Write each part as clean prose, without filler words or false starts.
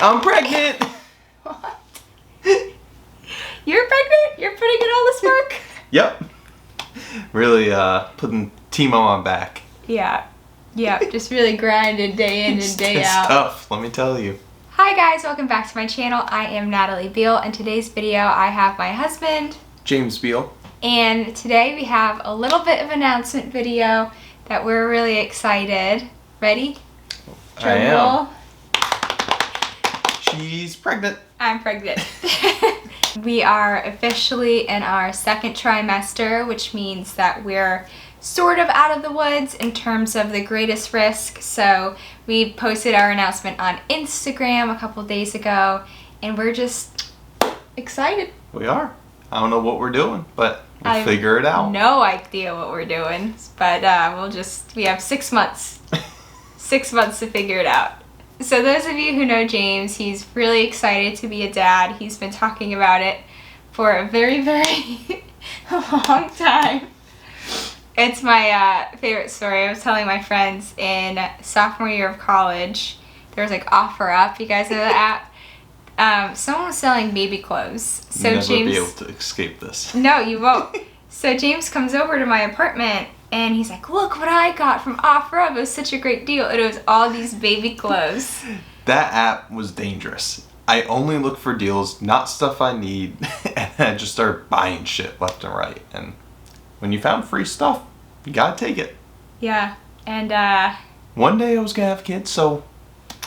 I'm pregnant! What? You're pregnant? You're putting in all this work? Yep. Really putting Timo on back. Yeah. Just really grinded day in and day out. It's tough, let me tell you. Hi guys, welcome back to my channel. I am Natalie Beal, and today's video I have my husband, James Beal. And today we have a little bit of announcement video that we're really excited. Ready? I am. She's pregnant. I'm pregnant. We are officially in our second trimester, which means that we're sort of out of the woods in terms of the greatest risk. So we posted our announcement on Instagram a couple days ago, and we're just excited. We are. I don't know what we're doing, but we'll figure it out. No idea what we're doing, but we have 6 months. 6 months to figure it out. So those of you who know James, he's really excited to be a dad. He's been talking about it for a very, very long time. It's my favorite story. I was telling my friends in sophomore year of college, there was like OfferUp. You guys know that app? Someone was selling baby clothes. So You'll never James, be able to escape this. No, you won't. So James comes over to my apartment and he's like, look what I got from OfferUp. It was such a great deal. And it was all these baby clothes. That app was dangerous. I only look for deals, not stuff I need, and I just started buying shit left and right. And when you found free stuff, you gotta take it. Yeah, and one day I was gonna have kids, so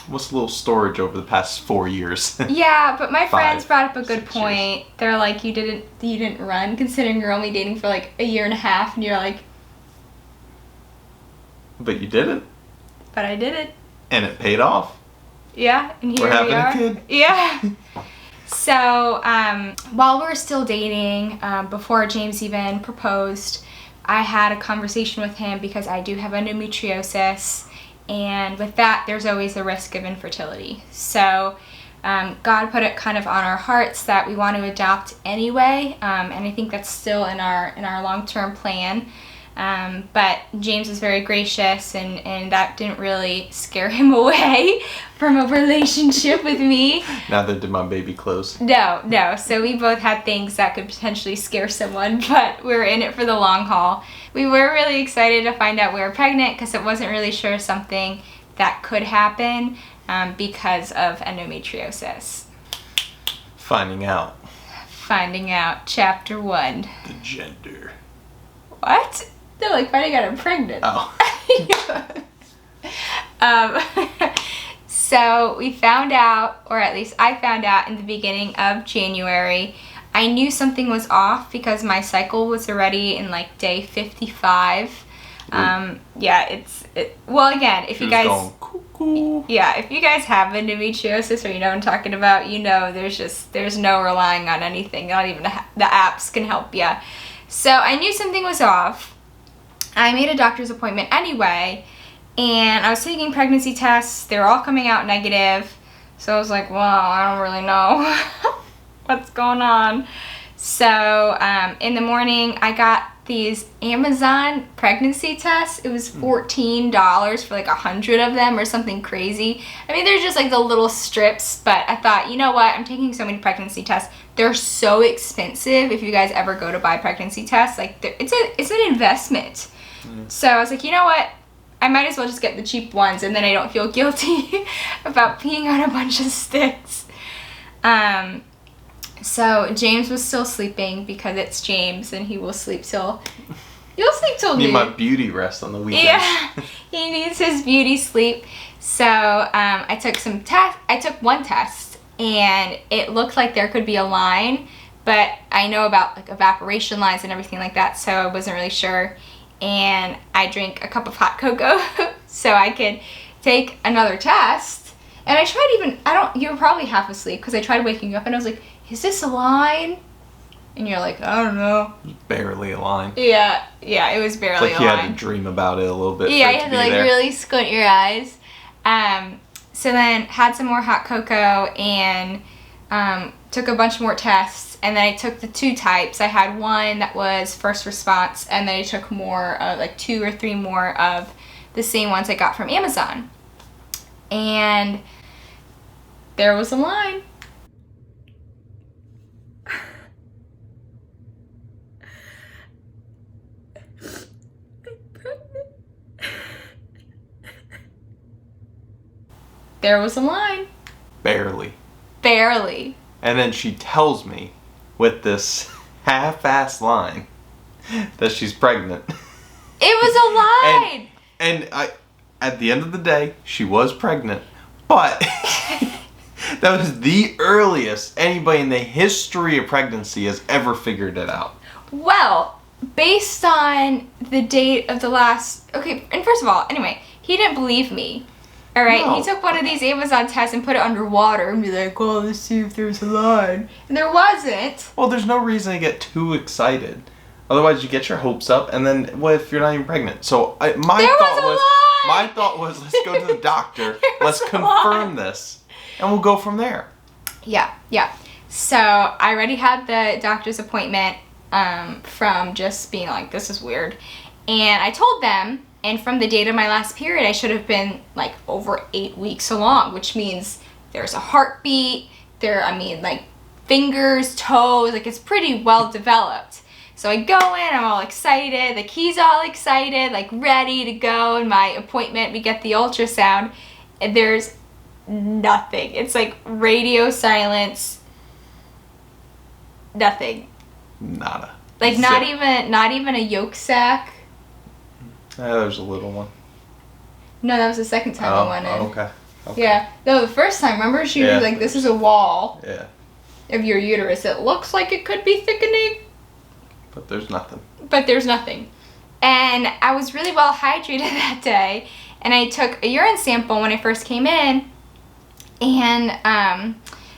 what's a little storage over the past 4 years? Yeah, but my friends brought up a good 6 point. years. They're like, you didn't run, considering you're only dating for like a year and a half, and you're like, But you didn't. but I did it. And it paid off. Yeah, and here We're having we are. a kid. Yeah. So while we were still dating, before James even proposed, I had a conversation with him because I do have endometriosis, and with that there's always the risk of infertility. So God put it kind of on our hearts that we want to adopt anyway, and I think that's still in our long-term plan. But James was very gracious, and that didn't really scare him away from a relationship with me. Neither did my baby clothes. No. So we both had things that could potentially scare someone, but we were in it for the long haul. We were really excited to find out we were pregnant because it wasn't really sure something that could happen because of endometriosis. Finding out. Chapter 1. The gender. What? They're like finding out I'm pregnant. Oh. So we found out, or at least I found out in the beginning of January. I knew something was off because my cycle was already in like day 55. Yeah, well, again, if you guys going cuckoo. Yeah, if you guys have endometriosis, or you know what I'm talking about, you know there's no relying on anything. Not even the apps can help you. So I knew something was off. I made a doctor's appointment anyway, and I was taking pregnancy tests. They were all coming out negative. So I was like, well, I don't really know what's going on. So in the morning, I got these Amazon pregnancy tests. It was $14 for like 100 of them or something crazy. I mean, they're just like the little strips, but I thought, you know what? I'm taking so many pregnancy tests. They're so expensive. If you guys ever go to buy pregnancy tests, like it's an investment. So I was like, you know what? I might as well just get the cheap ones, and then I don't feel guilty about peeing on a bunch of sticks. So James was still sleeping because it's James, and he will sleep till noon. Need my beauty rest on the weekends. Yeah, he needs his beauty sleep. So I took one test, and it looked like there could be a line, but I know about like evaporation lines and everything like that, so I wasn't really sure. And I drank a cup of hot cocoa so I could take another test. And I tried you were probably half asleep because I tried waking you up, and I was like, is this a line? And you're like, I don't know. Barely a line. Yeah, it was barely it's like a line. You had to dream about it a little bit. Yeah, you had to like really squint your eyes. So then had some more hot cocoa and took a bunch more tests. And then I took the 2 types. I had one that was first response, and then I took more, like 2 or 3 more of the same ones I got from Amazon. And There was a line. There was a line. Barely. Barely. And then she tells me with this half-ass line that she's pregnant. It was a line. And at the end of the day, she was pregnant, but that was the earliest anybody in the history of pregnancy has ever figured it out. Well, based on the date of the last... Okay, and first of all, anyway, he didn't believe me. All right, No. He took one of these Amazon tests and put it underwater and be like, "Oh, let's see if there's a line." And there wasn't. Well, there's no reason to get too excited. Otherwise, you get your hopes up, and then what if you're not even pregnant? So my thought was, let's go to the doctor. Let's confirm this, and we'll go from there. Yeah. So I already had the doctor's appointment from just being like, this is weird. And I told them, and from the date of my last period, I should have been like over 8 weeks along, which means there's a heartbeat, like fingers, toes, like it's pretty well developed. So I go in, I'm all excited, like he's all excited, like ready to go, and my appointment, we get the ultrasound, and there's nothing. It's like radio silence, nothing. Nada. Like not even a yolk sac. There's a little one. No, that was the second time I went in. Okay. Yeah. No, the first time, remember she was like, this is a wall of your uterus. It looks like it could be thickening. But there's nothing. And I was really well hydrated that day. And I took a urine sample when I first came in. And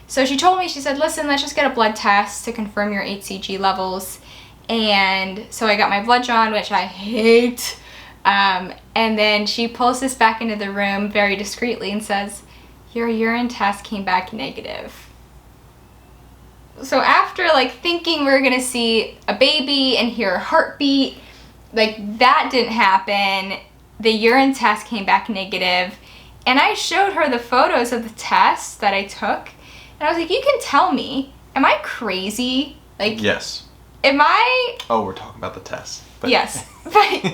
so she told me, she said, listen, let's just get a blood test to confirm your HCG levels. And so I got my blood drawn, which I hate. And then she pulls this back into the room very discreetly and says, your urine test came back negative. So after like thinking we were gonna see a baby and hear a heartbeat, like that didn't happen. The urine test came back negative. And I showed her the photos of the test that I took. And I was like, you can tell me, am I crazy? Like, yes. Am I... Oh, we're talking about the test. But... Yes.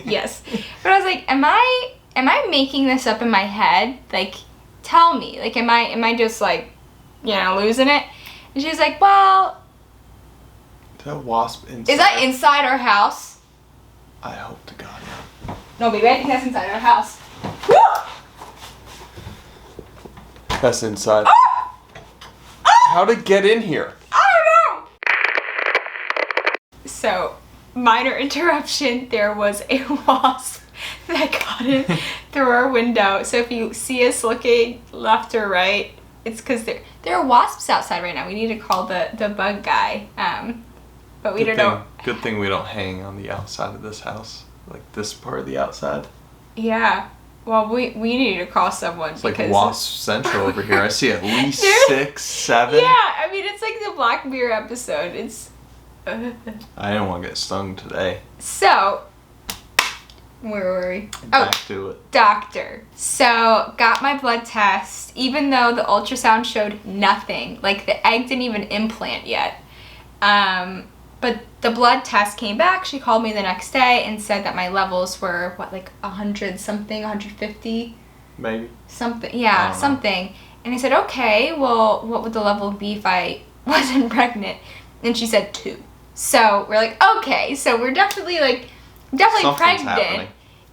Yes. But I was like, am I making this up in my head? Like, tell me. Like, am I just like, losing it? And she was like, well... Is that wasp inside? Is that inside our house? I hope to God, yeah. No, baby, I think that's inside our house. Woo! That's inside. How'd it get in here? I don't know! So, minor interruption. There was a wasp that got in through our window. So if you see us looking left or right, it's because there are wasps outside right now. We need to call the bug guy. But we don't know. Good thing we don't hang on the outside of this house. Like this part of the outside. Yeah. Well, we need to call someone. It's like Wasp Central over here. I see at least 6, 7. Yeah, I mean, it's like the Black Mirror episode. It's... I didn't want to get stung today. So, where were we? Back to it. Doctor. So, got my blood test, even though the ultrasound showed nothing. Like, the egg didn't even implant yet. But the blood test came back. She called me the next day and said that my levels were, 100 something, 150? Maybe. Something, yeah, something. And I said, okay, well, what would the level be if I wasn't pregnant? And she said 2. So we're like, okay, so we're definitely Something's pregnant. happening.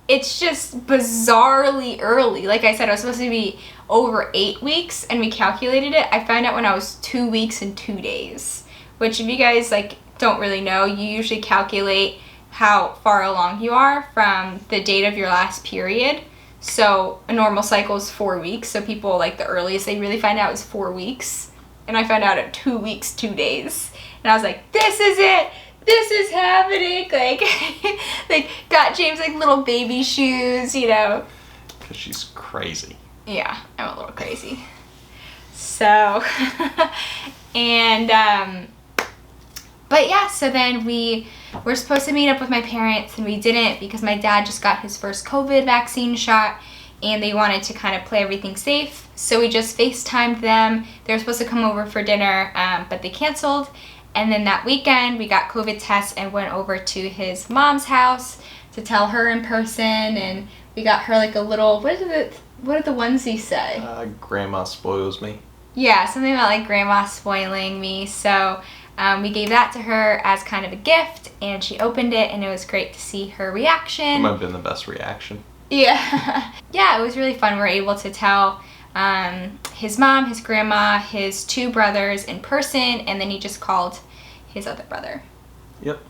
It's just bizarrely early. Like I said, I was supposed to be over 8 weeks, and we calculated it. I found out when I was 2 weeks and 2 days. Which, if you guys don't really know, you usually calculate how far along you are from the date of your last period. So a normal cycle is 4 weeks. So people, the earliest they really find out is 4 weeks. And I found out at 2 weeks, 2 days. And I was like, this is it. This is happening. Got James little baby shoes, Because she's crazy. Yeah, I'm a little crazy. So, and, but yeah, so then we were supposed to meet up with my parents, and we didn't because my dad just got his first COVID vaccine shot, and they wanted to kind of play everything safe. So we just FaceTimed them. They were supposed to come over for dinner, but they canceled. And then that weekend, we got COVID tests and went over to his mom's house to tell her in person. And we got her like a little, what did the onesie say? Grandma spoils me. Yeah, something about like grandma spoiling me. So we gave that to her as kind of a gift, and she opened it, and it was great to see her reaction. It might have been the best reaction. Yeah. Yeah, it was really fun. We were able to tell his mom, his grandma, his 2 brothers in person, and then he just called his other brother. Yep.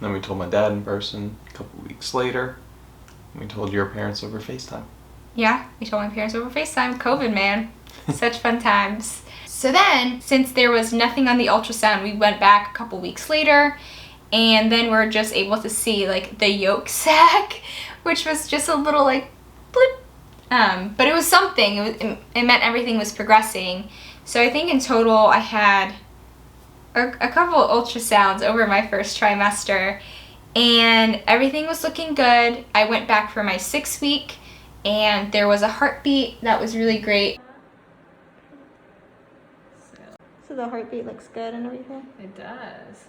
Then we told my dad in person a couple weeks later. We told your parents over FaceTime. Yeah, we told my parents over FaceTime. COVID, man. Such fun times. So then, since there was nothing on the ultrasound, we went back a couple weeks later, and then we're just able to see like the yolk sac, which was just a little like blip. But it was something. It meant everything was progressing. So I think in total I had a couple of ultrasounds over my first trimester, and everything was looking good. I went back for my 6th week, and there was a heartbeat that was really great. So the heartbeat looks good and everything? It does.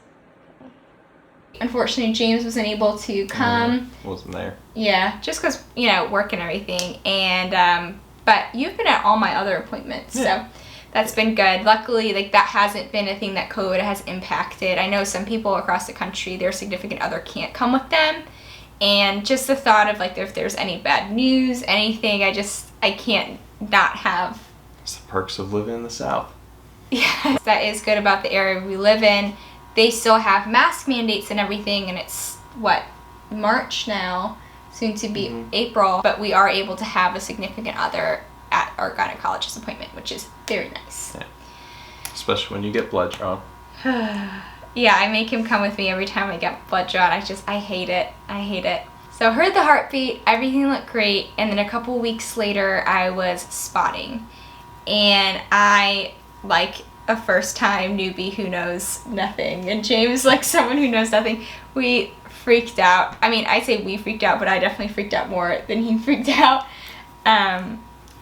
Unfortunately, James wasn't able to come. Wasn't there. Yeah, just because, work and everything. And, but you've been at all my other appointments, so that's been good. Luckily, like, that hasn't been a thing that COVID has impacted. I know some people across the country, their significant other can't come with them. And just the thought of, like, if there's any bad news, anything, I can't not have. It's the perks of living in the South. Yeah, that is good about the area we live in. They still have mask mandates and everything, and it's, March now, soon to be April, but we are able to have a significant other at our gynecologist appointment, which is very nice. Yeah. Especially when you get blood drawn. Yeah, I make him come with me every time I get blood drawn. I hate it. I hate it. So heard the heartbeat, everything looked great, and then a couple weeks later I was spotting. And I, like a first-time newbie who knows nothing, and James, like someone who knows nothing, we freaked out. I mean, I say we freaked out, but I definitely freaked out more than he freaked out.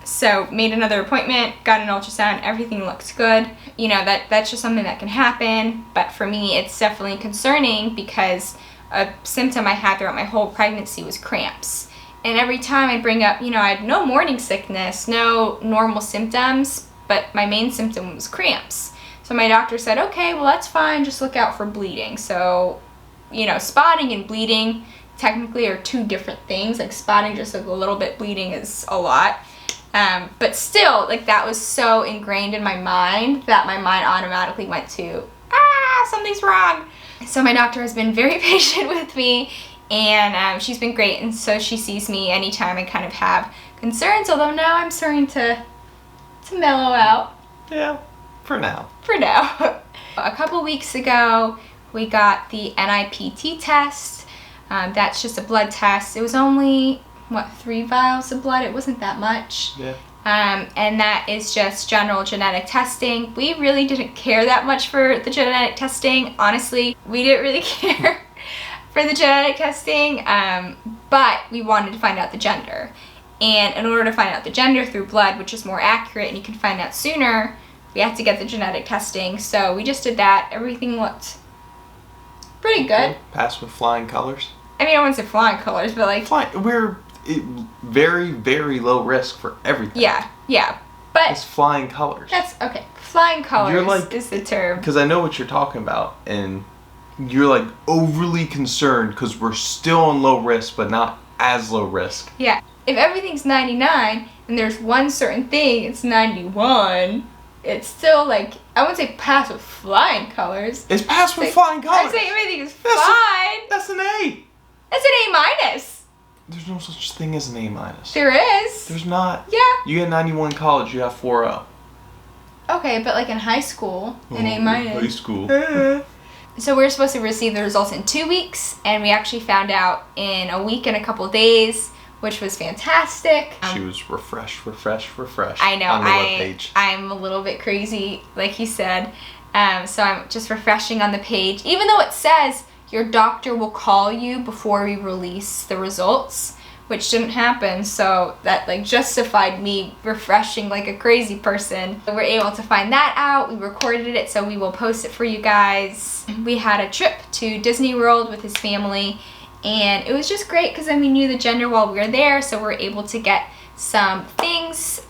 So made another appointment, got an ultrasound, everything looks good. That's just something that can happen, but for me it's definitely concerning because a symptom I had throughout my whole pregnancy was cramps. And every time I'd bring up, I had no morning sickness, no normal symptoms, but my main symptom was cramps. So my doctor said, okay, well that's fine, just look out for bleeding. So, spotting and bleeding technically are 2 different things. Like spotting, just like a little bit, bleeding is a lot. But still, like that was so ingrained in my mind that my mind automatically went to, something's wrong. So my doctor has been very patient with me, and she's been great. And so she sees me anytime I kind of have concerns, although now I'm starting to mellow out. Yeah, for now. For now. A couple weeks ago, we got the NIPT test. That's just a blood test. It was only, 3 vials of blood? It wasn't that much. Yeah. And that is just general genetic testing. We really didn't care that much for the genetic testing. Honestly, we didn't really care for the genetic testing, but we wanted to find out the gender. And in order to find out the gender through blood, which is more accurate and you can find out sooner, we have to get the genetic testing. So we just did that. Everything looked pretty good. Passed with flying colors. I mean, I wouldn't say flying colors, but like... We're very, very low risk for everything. Yeah. But... It's flying colors. That's, okay. Flying colors is the term. Because I know what you're talking about, and you're like overly concerned because we're still on low risk, but not as low risk. Yeah. If everything's 99 and there's one certain thing, it's 91, it's still like, I wouldn't say pass with flying colors. It's passed with flying colors. I'd say everything is fine. That's an A. That's an A-. There's no such thing as an A-. There is. There's not. Yeah. You get 91 in college, you have 4.0. Okay, but like in high school, an A-. High school. So we were supposed to receive the results in 2 weeks, and we actually found out in a week and a couple days, which was fantastic. She was refreshed. I know. On the webpage. I'm a little bit crazy, like he said. So I'm just refreshing on the page. Even though it says your doctor will call you before we release the results, which didn't happen, so that like justified me refreshing like a crazy person. We were able to find that out. We recorded it, so we will post it for you guys. We had a trip to Disney World with his family, and it was just great because we knew the gender while we were there, so we were able to get some things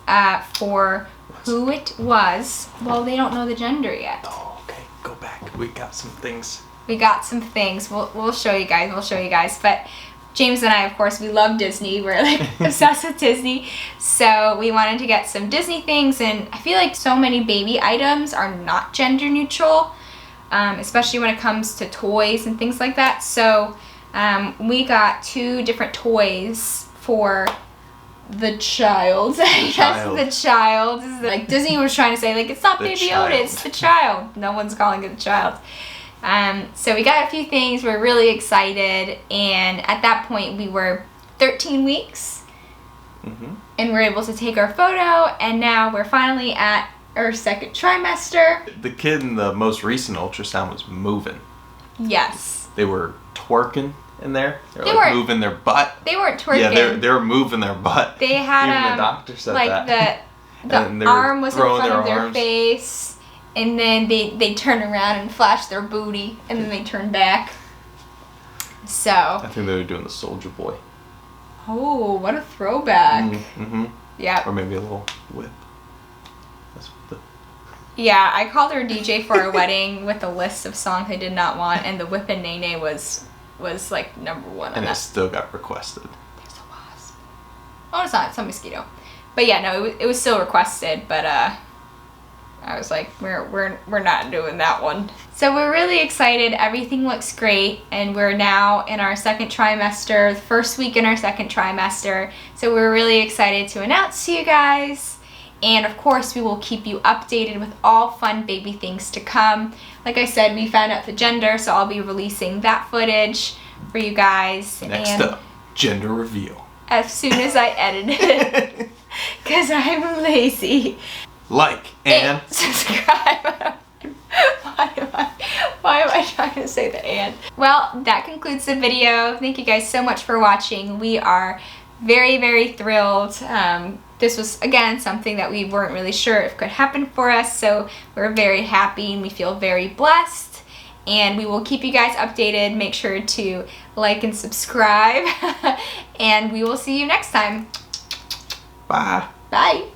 for who it was. Well, they don't know the gender yet. Oh, okay, go back. We got some things. We got some things. We'll show you guys. But James and I, of course, we love Disney. We're like obsessed with Disney. So we wanted to get some Disney things, and I feel like so many baby items are not gender neutral, especially when it comes to toys and things like that. So we got 2 different toys for the child. I guess the child. Like Disney was trying to say, like, it's not Baby Yoda, it's the child. No one's calling it the child. So we got a few things. We're really excited, and at that point we were 13 weeks, and we're able to take our photo, and now we're finally at our 2nd trimester. The kid in the most recent ultrasound was moving. Yes. They were twerking in there. They were like moving their butt. They weren't twerking. Yeah, they were moving their butt. They had even the doctor said like that. the arm was in front of their face, and then they turn around and flash their booty, and then they turn back. So I think they were doing the Soldier Boy. Oh, what a throwback. Yeah. Or maybe a little whip. That's what Yeah, I called her DJ for our wedding with a list of songs I did not want, and the Whip and Nay Nay was like number 1 on and that. it still got requested. There's a wasp. Oh, it's not. It's a mosquito. But yeah, no, it was still requested, but I was like, we're not doing that one. So we're really excited. Everything looks great, and we're now in our 2nd trimester, the first week in our 2nd trimester. So we're really excited to announce to you guys. And of course, we will keep you updated with all fun baby things to come. Like I said, we found out the gender, so I'll be releasing that footage for you guys. Next up, gender reveal. As soon as I edit it, because I'm lazy. Like and subscribe. Why am I trying to say the and? Well, that concludes the video. Thank you guys so much for watching. We are very, very thrilled. This was, again, something that we weren't really sure if could happen for us, so we're very happy and we feel very blessed. And we will keep you guys updated. Make sure to like and subscribe. And we will see you next time. Bye. Bye.